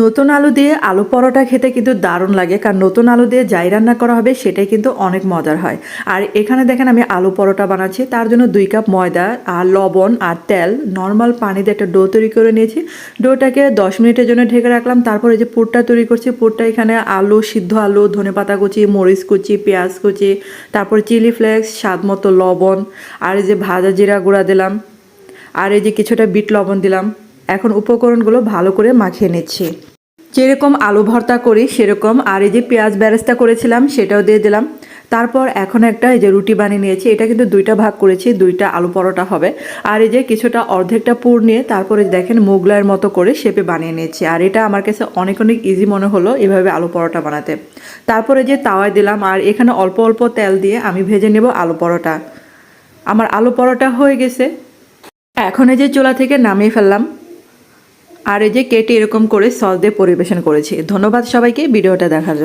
নতুন আলু দিয়ে আলু পরোটা খেতে কিন্তু দারুণ লাগে, কারণ নতুন আলু দিয়ে যাই রান্না করা হবে সেটাই কিন্তু অনেক মজার হয়। আর এখানে দেখেন আমি আলু পরোটা বানাচ্ছি, তার জন্য 2 কাপ ময়দা আর লবণ আর তেল নর্মাল পানি দিয়ে একটা ডো তৈরি করে নিয়েছি। ডোটাকে 10 মিনিটের জন্য ঢেকে রাখলাম। তারপর এই যে পুরটা তৈরি করছি, পুরটা এখানে আলু, সিদ্ধ আলু, ধনেপাতা কুচি, মরিচ কুচি, পেঁয়াজ কুচি, তারপর চিলি ফ্লেক্স, স্বাদ মতো লবণ, আর এই যে ভাজা জিরা গুঁড়া দিলাম, আর এই যে কিছুটা বিট লবণ দিলাম। এখন উপকরণগুলো ভালো করে মাখিয়ে নিচ্ছি, যেরকম আলু ভর্তা করি সেরকম। আর এই যে পেঁয়াজ বেরেস্তা করেছিলাম সেটাও দিয়ে দিলাম। তারপর এখন একটা এই যে রুটি বানিয়ে নিয়েছি, এটা কিন্তু 2টা ভাগ করেছি, 2টা আলু পরোটা হবে। আর এই যে কিছুটা অর্ধেকটা পুর নিয়ে তারপরে দেখেন মোগলাইয়ের মতো করে শেপে বানিয়ে নিয়েছি। আর এটা আমার কাছে অনেক অনেক ইজি মনে হলো এভাবে আলু পরোটা বানাতে। তারপরে যে তাওয়ায় দিলাম, আর এখানে অল্প অল্প তেল দিয়ে আমি ভেজে নেব আলু পরোটা। আমার আলু পরোটা হয়ে গেছে, এখন এই যে চুলা থেকে নামিয়ে ফেললাম। আর এই যে কেটে এরকম করে সস দিয়ে পরিবেশন করেছি। ধন্যবাদ সবাইকে ভিডিওটা দেখার জন্য।